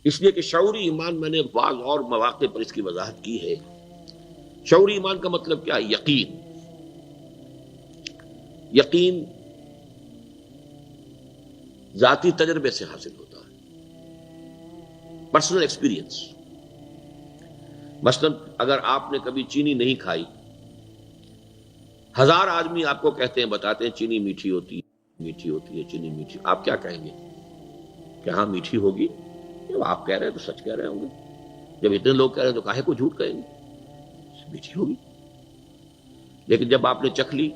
اس لیے کہ شعوری ایمان میں نے بعض اور مواقع پر اس کی وضاحت کی ہے. شعوری ایمان کا مطلب کیا ہے؟ یقین. یقین ذاتی تجربے سے حاصل ہوتا ہے، پرسنل ایکسپیرینس. مثلا اگر آپ نے کبھی چینی نہیں کھائی، 1000 آدمی آپ کو کہتے ہیں، بتاتے ہیں چینی میٹھی ہوتی ہے، میٹھی ہوتی ہے، چینی میٹھی، آپ کیا کہیں گے؟ کہ ہاں میٹھی ہوگی. جب آپ کہہ رہے ہیں تو سچ کہہ رہے ہوں گے. جب اتنے لوگ کہہ رہے ہیں تو کاہے کو جھوٹ کہیں گے؟ میٹھی ہوگی. لیکن جب آپ نے چکھ لی،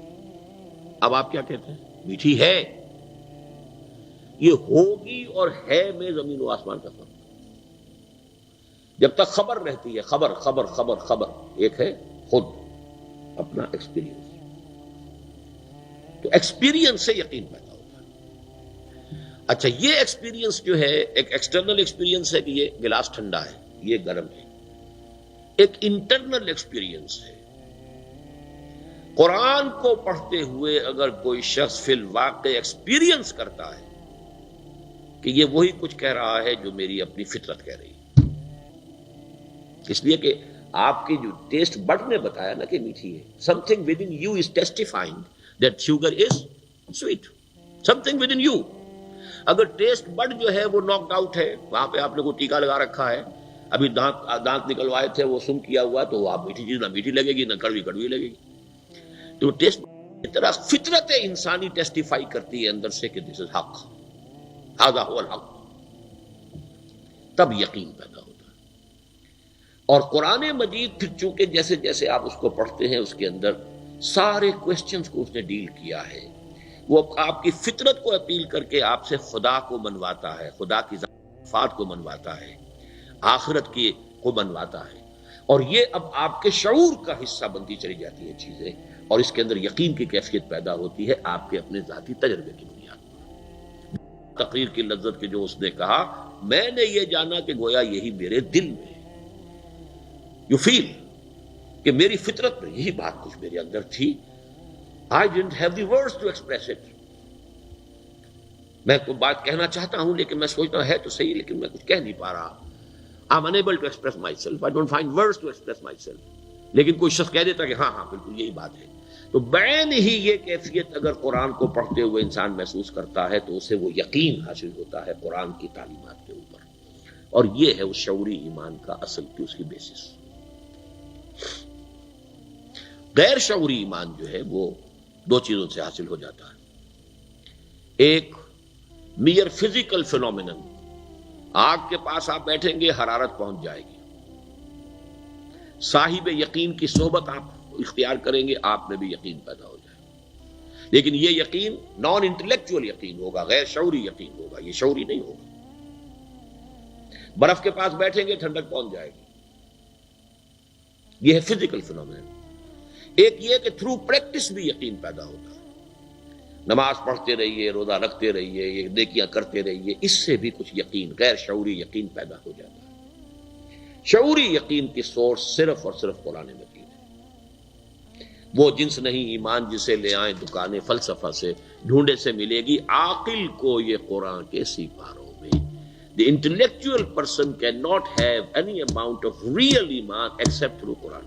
اب آپ کیا کہتے ہیں؟ میٹھی ہے. یہ ہوگی اور ہے میں زمین و آسمان کا فرق. جب تک خبر رہتی ہے، خبر خبر خبر خبر، ایک ہے خود اپنا ایکسپیرینس. تو ایکسپیرینس سے یقین پیدا ہوتا ہے. اچھا، یہ ایکسپیرینس جو ہے ایک ایکسٹرنل ایکسپیرینس ہے کہ یہ گلاس ٹھنڈا ہے، یہ گرم ہے. ایک انٹرنل ایکسپیرینس ہے. قرآن کو پڑھتے ہوئے اگر کوئی شخص فی الواقع ایکسپیرینس کرتا ہے کہ یہ وہی کچھ کہہ رہا ہے جو میری اپنی فطرت کہہ رہی ہے، اس لیے کہ آپ کی جو ٹیسٹ بڈ نے بتایا نا کہ میٹھی ہے. Something with in you is testifying that sugar is sweet. Something with in you. اگر ٹیسٹ بڈ جو ہے وہ ناکڈ آؤٹ ہے، وہاں پہ آپ نے کوئی ٹیکا لگا رکھا ہے، ابھی دانت نکلوائے تھے، وہ سم کیا ہوا، تو آپ میٹھی چیز نہ میٹھی لگے گی، نہ کڑوی کڑوی لگے گی. تو ٹیسٹ کی طرح فطرت انسانی ٹیسٹیفائی کرتی ہے اندر سے کہ دس از حق، ھذا ھو الحق. تب یقین پیدا ہوتا ہے. اور قرآن مجید پھر چونکہ جیسے جیسے آپ اس کو پڑھتے ہیں، اس کے اندر سارے کوسچنز کو اس نے ڈیل کیا ہے. وہ آپ کی فطرت کو اپیل کر کے آپ سے خدا کو منواتا ہے، خدا کی صفات کو منواتا ہے، آخرت کی کو منواتا ہے. اور یہ اب آپ کے شعور کا حصہ بنتی چلی جاتی ہیں چیزیں، اور اس کے اندر یقین کی کیفیت پیدا ہوتی ہے آپ کے اپنے ذاتی تجربے کی بنیاد پر. تقریر کی لذت کے جو اس نے کہا، میں نے یہ جانا کہ گویا یہی میرے دل میں ہے. یو فیل کہ میری فطرت میں یہی بات کچھ میرے اندر تھی. I didn't have the words to express it. میں کوئی بات کہنا چاہتا ہوں لیکن میں سوچتا ہے تو صحیح، لیکن میں کچھ کہہ نہیں پا رہا. I'm unable to express myself. I don't find words to express myself. لیکن کوئی شخص کہہ دیتا کہ ہاں ہاں بالکل یہی بات ہے. تو بعین ہی یہ کیفیت اگر قرآن کو پڑھتے ہوئے انسان محسوس کرتا ہے تو اسے وہ یقین حاصل ہوتا ہے قرآن کی تعلیمات کے اوپر. اور یہ ہے اس شعوری ایمان کا اصل کی اس کی بیسس. غیر شعوری ایمان جو ہے وہ دو چیزوں سے حاصل ہو جاتا ہے. ایک میئر فزیکل فینومینن، آگ کے پاس آپ بیٹھیں گے حرارت پہنچ جائے گی. صاحب یقین کی صحبت آپ اختیار کریں گے، آپ میں بھی یقین پیدا ہو جائے گا. لیکن یہ یقین نان انٹلیکچوئل یقین ہوگا، غیر شعوری یقین ہوگا، یہ شعوری نہیں ہوگا. برف کے پاس بیٹھیں گے ٹھنڈک پہنچ جائے گی، یہ ہے فزیکل فینومینن. ایک یہ کہ تھرو پریکٹس بھی یقین پیدا ہوتا ہے. نماز پڑھتے رہیے، روزہ رکھتے رہیے، یہ نیکیاں کرتے رہیے، اس سے بھی کچھ یقین، غیر شعوری یقین پیدا ہو جاتا ہے. شعوری یقین کی سورس صرف اور صرف قرآن مجید ہے. وہ جنس نہیں ایمان جسے لے آئیں دکانیں فلسفہ سے، ڈھونڈے سے ملے گی عاقل کو یہ قرآن کے سیپاروں میں. The intellectual person cannot have any amount of real iman except through Quran.